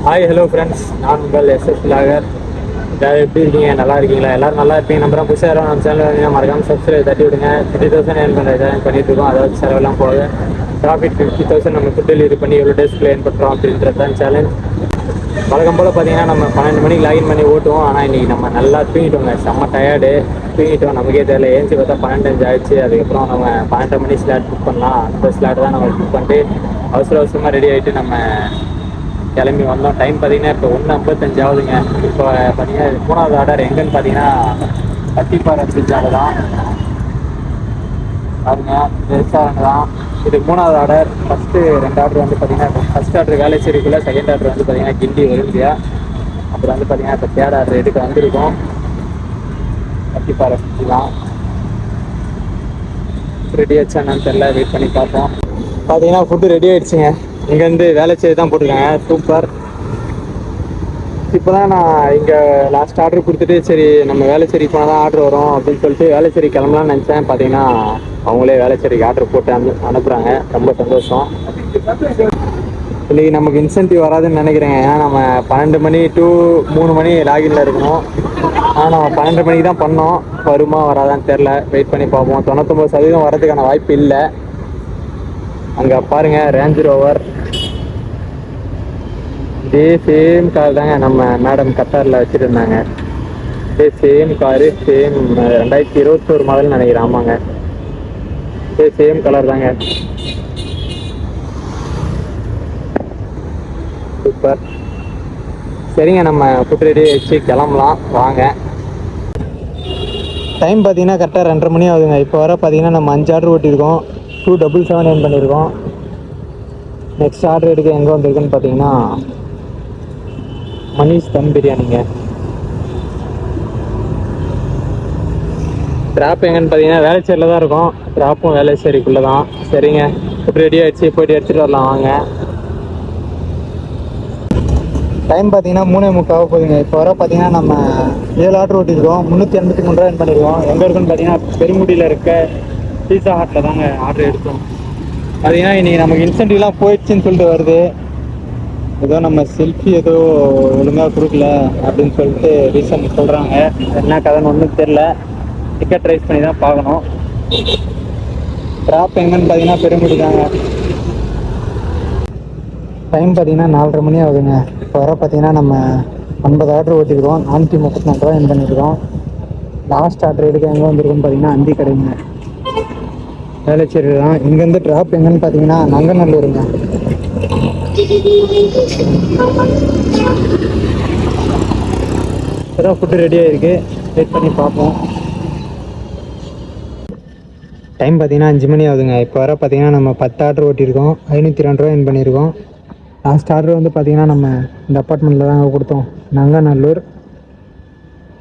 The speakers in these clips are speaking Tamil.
ஹாய் ஹலோ ஃப்ரெண்ட்ஸ், நான் உங்கள் எஸ்எஸ் விலாகர். எப்படி இருக்கீங்க? நல்லா இருக்கீங்களா? எல்லோரும் நல்லா இருப்பீங்க நம்புறேன். புதுசாக நம்ம சேனல் வந்து மறக்காமல் சப்ஸ்கிரைப் தட்டி விடுங்க. 50,000 ஏர்ன் பண்ணிட்டு இருக்கோம். அதாவது செலவெல்லாம் போக ப்ராஃபிட் 50,000 நம்ம ஃபுட் டெலிவரி பண்ணி எவ்வளோ டேஸ்க்குள்ள ஏர்ன் பண்ணுறோம் அப்படின்றது தான் சேலஞ்ச். வழக்கம் போல் பார்த்தீங்கன்னா நம்ம 12 மணிக்கு லாகின் பண்ணி ஓட்டுவோம். ஆனால் இன்றைக்கி நம்ம நல்லா தூங்கிட்டோங்க. செம்ம டயர்டு, தூங்கிட்டோம். நமக்கே தெரியல. ஏஞ்சி பார்த்தா 12:05 ஆயிடுச்சு. அதுக்கப்புறம் நம்ம 12:30 மணி ஸ்லாட் புக் பண்ணலாம். அந்த ஸ்லாட் தான் நம்ம புக் பண்ணிட்டு அவசரமாக ரெடி ஆகிட்டு நம்ம கிளம்பி வந்தோம். டைம் பார்த்தீங்கன்னா இப்போ 1:55 ஆகுதுங்க. இப்போ பார்த்தீங்கன்னா 3வது ஆர்டர் எங்கன்னு பார்த்தீங்கன்னா பட்டிப்பாறை பிரிட்ஜால தான் பாருங்க. ரெஸ்டாரண்ட் தான் இது. 3வது ஆர்டர். ஃபஸ்ட்டு 2 ஆர்டர் வந்து பார்த்தீங்கன்னா ஃபஸ்ட் ஆர்டர் வேலைச்சேரிக்குள்ளே, செகண்ட் ஆர்டர் வந்து பார்த்தீங்கன்னா கிண்டி வருந்தியா. அப்புறம் வந்து பார்த்தீங்கன்னா இப்போ 3rd ஆர்டர் எடுக்க வந்திருக்கோம். பட்டிப்பாறை பிரிட்ஜ் தான். ரெடி ஆச்சா என்னன்னு தெரியல, வெயிட் பண்ணி பார்ப்போம். பார்த்தீங்கன்னா ஃபுட்டு ரெடி ஆகிடுச்சுங்க. இங்கேருந்து வேலைச்சேரி தான் போட்டிருக்காங்க. சூப்பர். இப்போ தான் நான் இங்கே லாஸ்ட் ஆர்டர் கொடுத்துட்டு சரி நம்ம வேலைச்சேரி போனால் தான் ஆர்டர் வரும் அப்படின்னு சொல்லிட்டு வேலைச்சேரி கிளம்பலான்னு நினச்சேன். பார்த்தீங்கன்னா அவங்களே வேலைச்சேரிக்கு ஆர்டர் போட்டு அனுப்புகிறாங்க. ரொம்ப சந்தோஷம். இன்றைக்கி நமக்கு இன்சென்டிவ் வராதுன்னு நினைக்கிறேங்க. ஏன்னா நம்ம 12 மணி to 3 மணி லாகின்ல இருக்கணும். ஆனால் நம்ம 12 மணிக்கு தான் பண்ணோம். வருமா வராதான்னு தெரில, வெயிட் பண்ணி பார்ப்போம். 99% வரதுக்கான வாய்ப்பு இல்லை. அங்கே பாருங்கள், ரேஞ்ச் ரோவர். இதே சேம் கார் தாங்க நம்ம மேடம் கத்தாரில் வச்சுருந்தாங்க. இதே சேம் காரு, சேம் 2021 மாடல் நினைக்கிறேன். ஆமாங்க, இதே சேம் கலர் தாங்க. சூப்பர். சரிங்க, நம்ம ஃபுட் ரெடி வச்சு கிளம்பலாம் வாங்க. டைம் பார்த்தீங்கன்னா கரெக்டாக 2:30 மணி ஆகுதுங்க. இப்போ வர பார்த்தீங்கன்னா நம்ம 5 ஆர்டர் ஓட்டியிருக்கோம். 277 ஏர்ன் பண்ணியிருக்கோம். நெக்ஸ்ட் ஆர்டர் எடுக்க எங்கே வந்திருக்குன்னு பார்த்தீங்கன்னா மணிஷ் தம் பிரியாணிங்க. ட்ராப் எங்கன்னு பார்த்தீங்கன்னா வேலைச்சேரியில் தான் இருக்கும். ட்ராப்பும் வேலைச்சேரிக்குள்ளே தான். சரிங்க, ஃபுட் ரெடி ஆகிடுச்சு, போய்ட்டு எடுத்துகிட்டு வரலாம் வாங்க. டைம் பார்த்தீங்கன்னா 3:45 போகுதுங்க. இப்போ வர பார்த்தீங்கன்னா நம்ம 7 ஆர்டர் ஓட்டியிருக்கோம். 383 ரூபா ஏர்ன் பண்ணியிருக்கோம். எங்கே இருக்குன்னு பார்த்தீங்கன்னா பெருங்குடியில் இருக்க பீஸா ஹாட்டில் தாங்க ஆர்டர் எடுத்தோம். பார்த்தீங்கன்னா இன்றைக்கி நமக்கு இன்சென்டிவ்லாம் போயிடுச்சுன்னு சொல்லிட்டு வருது. ஏதோ நம்ம செல்ஃபி ஏதோ ஒழுங்காக கொடுக்கல அப்படின்னு சொல்லிட்டு ரீசன் சொல்கிறாங்க. என்ன கதைன்னு ஒன்றும் தெரில. டிக்கெட் ரைஸ் பண்ணி தான் பார்க்கணும். ட்ராப் எங்கன்னு பார்த்தீங்கன்னா பெருங்குடி தாங்க. டைம் பார்த்தீங்கன்னா 4:30 மணி ஆகுதுங்க. இப்போ வர பார்த்தீங்கன்னா நம்ம 50 ஆர்டர் ஓட்டியிருக்கோம். 434 ரூபா ஏர்ன் பண்ணியிருக்கோம். லாஸ்ட் ஆர்டர் எடுக்க எங்கே வந்துருக்குன்னு பார்த்தீங்கன்னா அந்தி கடைங்க, வேலைச்சேரி தான். இங்கேருந்து ட்ராப் எங்கன்னு பார்த்தீங்கன்னா நங்கநல்லூருங்க. இப்போதான் ஃபுட்டு ரெடி ஆகிருக்கு, வெயிட் பண்ணி பார்ப்போம். டைம் பார்த்தீங்கன்னா 5 மணி ஆகுதுங்க. இப்போ வர பார்த்தீங்கன்னா நம்ம 10 ஆர்டர் ஓட்டியிருக்கோம். 502 ரூபா ஏர்ன் பண்ணியிருக்கோம். லாஸ்ட் ஆர்டர் வந்து பார்த்தீங்கன்னா நம்ம இந்த அப்பார்ட்மெண்ட்டில் தாங்க கொடுத்தோம், நங்கநல்லூர்.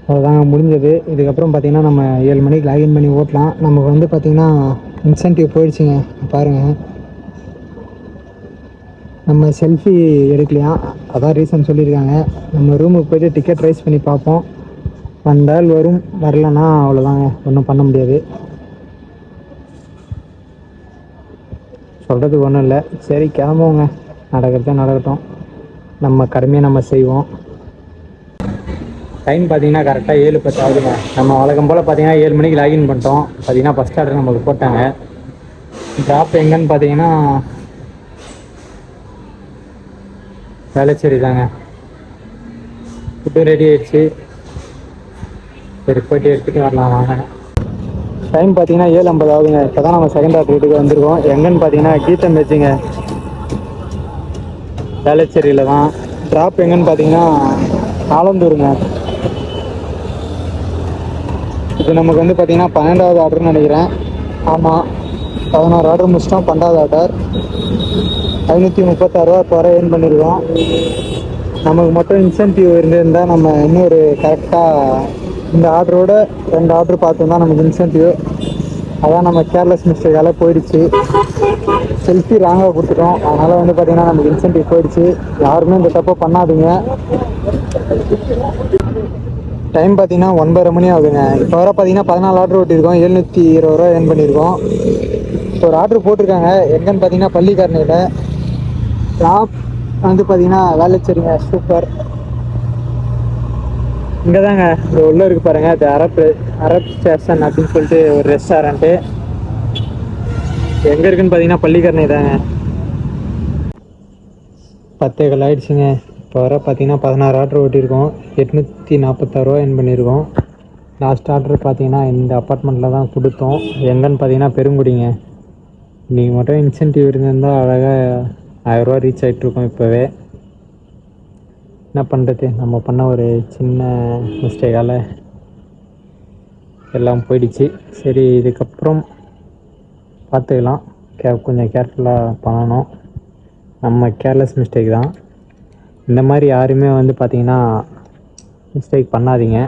அதுதாங்க முடிஞ்சது. இதுக்கப்புறம் பார்த்தீங்கன்னா நம்ம 7 மணிக்கு லாகின் பண்ணி ஓட்டலாம். நமக்கு வந்து பார்த்தீங்கன்னா இன்சென்டிவ் போயிடுச்சுங்க. பாருங்கள், நம்ம செல்ஃபி எடுக்கலையா, அதான் ரீசன் சொல்லியிருக்காங்க. நம்ம ரூமுக்கு போய்ட்டு டிக்கெட் ரைஸ் பண்ணி பார்ப்போம். வந்தால் வரும், வரலன்னா அவ்வளோதாங்க, ஒன்றும் பண்ண முடியாது. சொல்கிறதுக்கு ஒன்றும் இல்லை. சரி கிளம்புவோங்க, நடக்கிறத நடக்கட்டும், நம்ம கடமையை நம்ம செய்வோம். டைம் பார்த்தீங்கன்னா கரெக்டாக 7:10 ஆகுதுங்க. நம்ம வழக்கம் போல் பார்த்தீங்கன்னா 7 மணிக்கு லாகின் பண்ணிட்டோம். பார்த்தீங்கன்னா ஃபஸ்ட் ஆர்டர் நமக்கு போட்டாங்க. ட்ராப் எங்கன்னு பார்த்தீங்கன்னா வேலைச்சேரி தாங்க. ஃபுட்டு ரெடி ஆகிடுச்சு, சரி போய்ட்டு எடுத்துகிட்டு வரலாம் வாங்க. டைம் பார்த்தீங்கன்னா 7:50 ஆகுதுங்க. இப்போ தான் நம்ம செகண்ட் ஆர்டர் வீட்டுக்கு வந்திருக்கோம். எங்கன்னு பார்த்தீங்கன்னா கீதம் வெஜ்ஜுங்க, வேலைச்சேரியில் தான். ட்ராப் எங்கன்னு பார்த்தீங்கன்னா ஆலந்தூருங்க. இது நமக்கு வந்து பார்த்தீங்கன்னா 12வது ஆர்டர்னு நினைக்கிறேன். ஆமாம், 11 ஆர்டர் முடிச்சிட்டோம். 12வது ஆர்டர் 536 ரூபா இப்போ வர ஏர்ன் பண்ணியிருக்கோம். நமக்கு மட்டும் இன்சென்டிவ் இருந்திருந்தால் நம்ம இன்னொரு கரெக்டாக இந்த ஆர்டரோட 2 ஆர்டர் பார்த்தோம்னா நமக்கு இன்சென்டிவ். அதான் நம்ம கேர்லெஸ் மிஸ்டேக்கால போயிடுச்சு. செல்ஃபி ராங்காக கொடுத்துட்டோம். அதனால் வந்து பார்த்திங்கன்னா நமக்கு இன்சென்டிவ் போயிடுச்சு. யாருமே இந்த தப்பை பண்ணாதீங்க. டைம் பார்த்தீங்கன்னா 9:30 மணி ஆகுதுங்க. இப்போ வர பார்த்தீங்கன்னா 14 ஆர்டர் ஓட்டியிருக்கோம். 720 ஏர்ன் பண்ணியிருக்கோம். இப்போ ஒரு ஆர்டர் போட்டிருக்காங்க. எங்கன்னு பார்த்தீங்கன்னா பள்ளிக்கரணையில். ஷாப் வந்து பார்த்தீங்கன்னா வேலைச்சேரிங்க. சூப்பர். இங்கே தாங்க இந்த உள்ளே இருக்கு பாருங்க. அது அரப் ஸ்டேஷன் அப்படின்னு சொல்லிட்டு ஒரு ரெஸ்டாரண்ட்டு. எங்கே இருக்குன்னு பார்த்தீங்கன்னா பள்ளிக்கரணை தாங்க. 10:15 ஆயிடுச்சுங்க. இப்போ வர பார்த்தீங்கன்னா 16 ஆர்டர் ஓட்டியிருக்கோம். 846 ஏர்ன் பண்ணியிருக்கோம். லாஸ்ட் ஆர்டர் பார்த்தீங்கன்னா இந்த அப்பார்ட்மெண்ட்டில் தான் கொடுத்தோம். எங்கன்னு பார்த்தீங்கன்னா பெருங்குடிங்க. இன்றைக்கி மட்டும் இன்சென்டிவ் இருந்திருந்தால் அழகாக 1000 ரீச் ஆகிட்ருக்கோம். இப்போவே என்ன பண்ணுறது, நம்ம பண்ண ஒரு சின்ன மிஸ்டேக்கால் எல்லாம் போயிடுச்சு. சரி, இதுக்கப்புறம் பார்த்துக்கலாம். கொஞ்சம் கேர்ஃபுல்லாக பண்ணணும். நம்ம கேர்லெஸ் மிஸ்டேக் தான். இந்த மாதிரி யாருமே வந்து பார்த்திங்கன்னா மிஸ்டேக் பண்ணாதீங்க.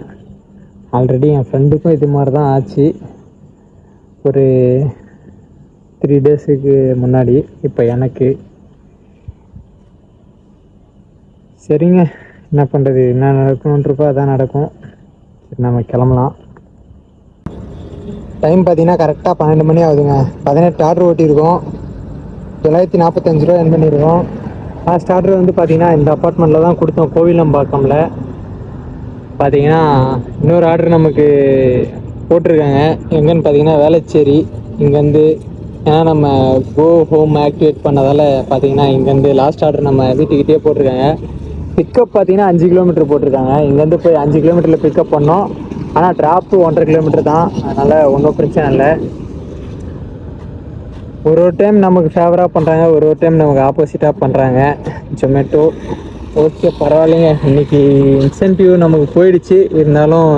ஆல்ரெடி என் ஃப்ரெண்டுக்கும் இது மாதிரி தான் ஆச்சு. ஒரு 3 டேஸுக்கு முன்னாடி. இப்போ எனக்கு சரிங்க, என்ன பண்ணுறது, என்ன நடக்கணுன்றப்போ அதான் நடக்கும். சரி, நம்ம கிளம்பலாம். டைம் பார்த்தீங்கன்னா கரெக்டாக 12 மணி ஆகுதுங்க. 18 ஆர்டர் ஓட்டியிருக்கோம். 945 ஏர்ன் பண்ணியிருக்கோம். லாஸ்ட் ஆர்டர் வந்து பார்த்தீங்கன்னா இந்த அப்பார்ட்மெண்ட்டில் தான் கொடுத்தோம், கோவிலம்பாக்கமில். பார்த்தீங்கன்னா இன்னொரு ஆர்டர் நமக்கு போட்டிருக்காங்க. எங்கன்னு பார்த்தீங்கன்னா வேளச்சேரி. இங்கேருந்து ஏன்னா நம்ம கோ ஹோம் ஆக்டிவேட் பண்ணதால் பார்த்தீங்கன்னா இங்கேருந்து லாஸ்ட் ஆர்டர் நம்ம வீட்டுக்கிட்டே போட்டிருக்காங்க. பிக்கப் பார்த்தீங்கன்னா 5 கிலோமீட்டர் போட்டிருக்காங்க. இங்கேருந்து போய் 5 கிலோமீட்டரில் பிக்கப் பண்ணோம். ஆனால் ட்ராப்பு 1.5 கிலோமீட்டர் தான். அதனால் ஒன்றும் பிரச்சனை இல்லை. ஒரு டைம் நமக்கு ஃபேவராக பண்ணுறாங்க, ஒரு டைம் நமக்கு ஆப்போசிட்டாக பண்ணுறாங்க ஜொமேட்டோ. ஓகே, பரவாயில்லைங்க. இன்றைக்கி இன்சென்டிவ் நமக்கு போயிடுச்சு. இருந்தாலும்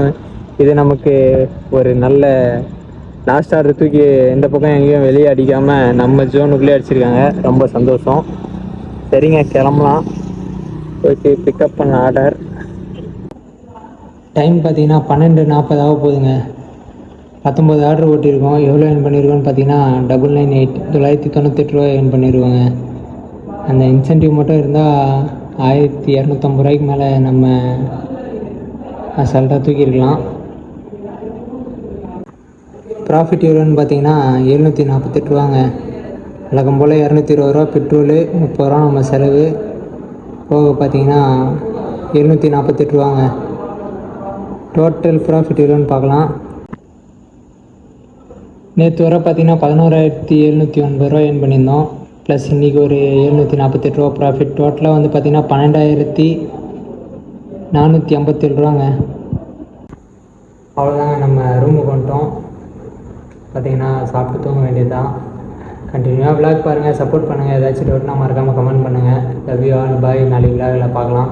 இது நமக்கு ஒரு நல்ல லாஸ்ட் ஆர்டர் தூக்கி எந்த பக்கம் எங்கேயும் வெளியே அடிக்காமல் நம்ம ஜோனுக்குள்ளே அடிச்சிருக்காங்க. ரொம்ப சந்தோஷம். சரிங்க, கிளம்பலாம். ஓகே, பிக்கப் பண்ண ஆர்டர். டைம் பார்த்தீங்கன்னா 12:40 ஆக போகுதுங்க. 19 ஆர்டர் ஓட்டியிருக்கோம். எவ்வளோ ஏர்ன் பண்ணியிருக்கோன்னு பார்த்தீங்கன்னா 998 998 ஏர்ன் பண்ணியிருக்கோங்க. அந்த இன்சென்டிவ் மட்டும் இருந்தால் 1250 ரூபாய்க்கு மேலே நம்ம அசால்ட்டாக தூக்கியிருக்கலாம். ப்ராஃபிட் எவ்வளோன்னு பார்த்தீங்கன்னா 748 ரூபாங்க. வழக்கம் போல் 220 ரூபா பெட்ரோலு, 30 ரூபா நம்ம செலவு போக பார்த்தீங்கன்னா 748 ரூபாங்க. டோட்டல் ப்ராஃபிட் எவ்வளோன்னு பார்க்கலாம். நேற்று வர பார்த்தீங்கன்னா 11,780 ரூபா ஏர்ன் பண்ணியிருந்தோம். ப்ளஸ் இன்றைக்கி ஒரு 748 ரூபா ப்ராஃபிட். டோட்டலாக வந்து பார்த்திங்கன்னா 12,457 ரூபாங்க. அவ்வளோதாங்க, நம்ம ரூமுக்கு வந்துட்டோம். பார்த்திங்கன்னா சாப்பிட்டு தூங்க வேண்டியது தான். கண்டினியூவாக விளாக் பாருங்கள், சப்போர்ட் பண்ணுங்கள். ஏதாச்சும் டவுட்னா மறக்காமல் கமெண்ட் பண்ணுங்கள். லவ் யூ ஆல், பாய். நாளைக்கு விளாகில் பார்க்கலாம்.